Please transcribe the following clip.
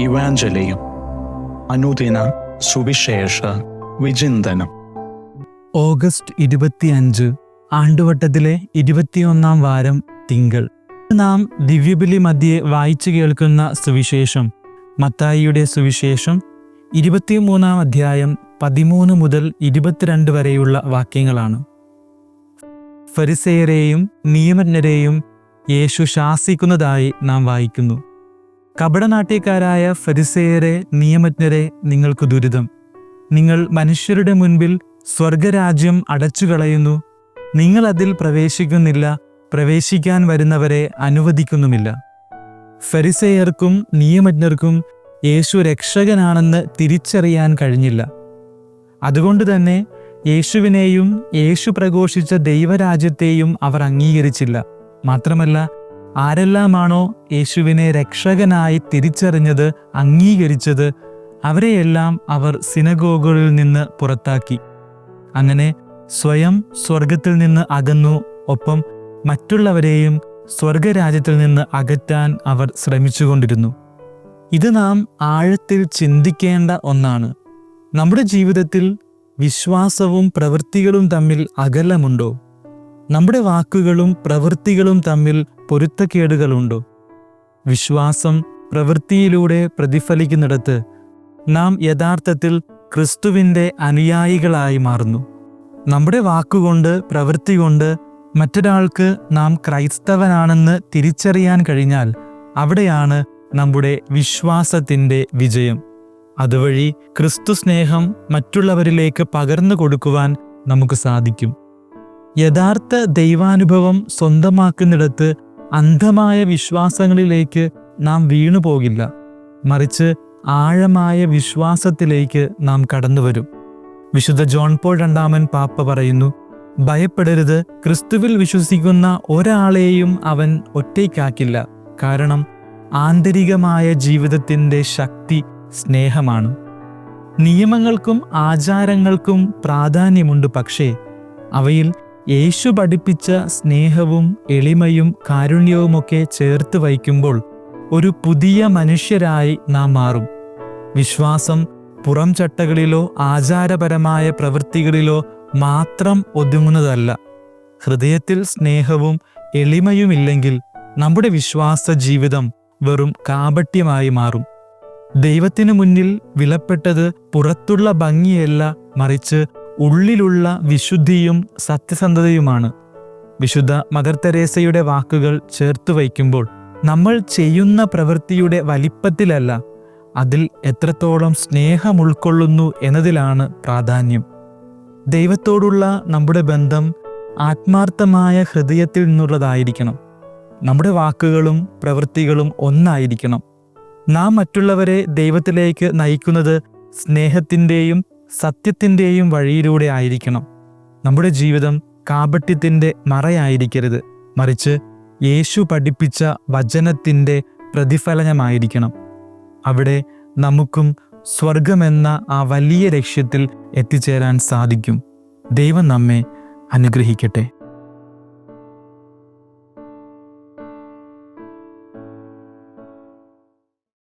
ഇവാഞ്ചലിയും അനുദിന സുവിശേഷ വിചിന്തനം. ഓഗസ്റ്റ് 25 ആണ്ടുവട്ടത്തിലെ 21-ാം വാരം തിങ്കൾ. നാം ദിവ്യബലി മധ്യേ വായിച്ചു കേൾക്കുന്ന സുവിശേഷം മത്തായിയുടെ സുവിശേഷം 23-ാം അധ്യായം 13 മുതൽ 22 വരെയുള്ള വാക്യങ്ങളാണ്. ഫരിസേയരെയും നിയമജ്ഞരെയും യേശു ശാസിക്കുന്നതായി നാം വായിക്കുന്നു. കപടനാട്യക്കാരായ ഫരിസേയരെ, നിയമജ്ഞരെ, നിങ്ങൾക്ക് ദുരിതം! നിങ്ങൾ മനുഷ്യരുടെ മുൻപിൽ സ്വർഗരാജ്യം അടച്ചുകളയുന്നു. നിങ്ങൾ അതിൽ പ്രവേശിക്കുന്നില്ല, പ്രവേശിക്കാൻ വരുന്നവരെ അനുവദിക്കുന്നുമില്ല. ഫരിസേയർക്കും നിയമജ്ഞർക്കും യേശു രക്ഷകനാണെന്ന് തിരിച്ചറിയാൻ കഴിഞ്ഞില്ല. അതുകൊണ്ട് തന്നെ യേശുവിനെയും യേശു പ്രഘോഷിച്ച ദൈവരാജ്യത്തെയും അവർ അംഗീകരിച്ചില്ല. മാത്രമല്ല, ആരെല്ലാമാണോ യേശുവിനെ രക്ഷകനായി തിരിച്ചറിഞ്ഞത്, അംഗീകരിച്ചത്, അവരെയെല്ലാം അവർ സിനഗോഗുകളിൽ നിന്ന് പുറത്താക്കി. അങ്ങനെ സ്വയം സ്വർഗത്തിൽ നിന്ന് അകന്നു. ഒപ്പം മറ്റുള്ളവരെയും സ്വർഗരാജ്യത്തിൽ നിന്ന് അകറ്റാൻ അവർ ശ്രമിച്ചുകൊണ്ടിരുന്നു. ഇത് നാം ആഴത്തിൽ ചിന്തിക്കേണ്ട ഒന്നാണ്. നമ്മുടെ ജീവിതത്തിൽ വിശ്വാസവും പ്രവൃത്തികളും തമ്മിൽ അകലമുണ്ടോ? നമ്മുടെ വാക്കുകളും പ്രവൃത്തികളും തമ്മിൽ പൊരുത്തക്കേടുകളുണ്ടോ? വിശ്വാസം പ്രവൃത്തിയിലൂടെ പ്രതിഫലിക്കുന്നിടത്ത് നാം യഥാർത്ഥത്തിൽ ക്രിസ്തുവിൻ്റെ അനുയായികളായി മാറുന്നു. നമ്മുടെ വാക്കുകൊണ്ട്, പ്രവൃത്തി കൊണ്ട് മറ്റൊരാൾക്ക് നാം ക്രൈസ്തവനാണെന്ന് തിരിച്ചറിയാൻ കഴിഞ്ഞാൽ അവിടെയാണ് നമ്മുടെ വിശ്വാസത്തിൻ്റെ വിജയം. അതുവഴി ക്രിസ്തു സ്നേഹം മറ്റുള്ളവരിലേക്ക് പകർന്നു കൊടുക്കുവാൻ നമുക്ക് സാധിക്കും. യഥാർത്ഥ ദൈവാനുഭവം സ്വന്തമാക്കുന്നിടത്ത് അന്ധമായ വിശ്വാസങ്ങളിലേക്ക് നാം വീണുപോകില്ല. മറിച്ച് ആഴമായ വിശ്വാസത്തിലേക്ക് നാം കടന്നുവരും. വിശുദ്ധ ജോൺ പോൾ രണ്ടാമൻ പാപ്പ പറയുന്നു, ഭയപ്പെടരുത്, ക്രിസ്തുവിൽ വിശ്വസിക്കുന്ന ഒരാളെയും അവൻ ഒറ്റയ്ക്കാക്കില്ല. കാരണം ആന്തരികമായ ജീവിതത്തിൻ്റെ ശക്തി സ്നേഹമാണ്. നിയമങ്ങൾക്കും ആചാരങ്ങൾക്കും പ്രാധാന്യമുണ്ട്. പക്ഷേ അവയിൽ യേശു പഠിപ്പിച്ച സ്നേഹവും എളിമയും കാരുണ്യവുമൊക്കെ ചേർത്ത് വയ്ക്കുമ്പോൾ ഒരു പുതിയ മനുഷ്യരായി നാം മാറും. വിശ്വാസം പുറം ചട്ടകളിലോ ആചാരപരമായ പ്രവൃത്തികളിലോ മാത്രം ഒതുങ്ങുന്നതല്ല. ഹൃദയത്തിൽ സ്നേഹവും എളിമയുമില്ലെങ്കിൽ നമ്മുടെ വിശ്വാസ ജീവിതം വെറും കാപട്യമായി മാറും. ദൈവത്തിനു മുന്നിൽ വിലപ്പെട്ടത് പുറത്തുള്ള ഭംഗിയല്ല, മറിച്ച് ഉള്ളിലുള്ള വിശുദ്ധിയും സത്യസന്ധതയുമാണ്. വിശുദ്ധ മദർ തെരേസയുടെ വാക്കുകൾ ചേർത്ത് വയ്ക്കുമ്പോൾ നമ്മൾ ചെയ്യുന്ന പ്രവൃത്തിയുടെ വലിപ്പത്തിലല്ല, അതിൽ എത്രത്തോളം സ്നേഹം ഉൾക്കൊള്ളുന്നു എന്നതിലാണ് പ്രാധാന്യം. ദൈവത്തോടുള്ള നമ്മുടെ ബന്ധം ആത്മാർത്ഥമായ ഹൃദയത്തിൽ നിന്നുള്ളതായിരിക്കണം. നമ്മുടെ വാക്കുകളും പ്രവൃത്തികളും ഒന്നായിരിക്കണം. നാം മറ്റുള്ളവരെ ദൈവത്തിലേക്ക് നയിക്കുന്നത് സ്നേഹത്തിൻ്റെയും സത്യത്തിൻ്റെയും വഴിയിലൂടെ ആയിരിക്കണം. നമ്മുടെ ജീവിതം കാപട്യത്തിൻ്റെ മറയായിരിക്കരുത്, മറിച്ച് യേശു പഠിപ്പിച്ച വചനത്തിൻ്റെ പ്രതിഫലനമായിരിക്കണം. അവിടെ നമുക്കും സ്വർഗമെന്ന ആ വലിയ ലക്ഷ്യത്തിൽ എത്തിച്ചേരാൻ സാധിക്കും. ദൈവം നമ്മെ അനുഗ്രഹിക്കട്ടെ.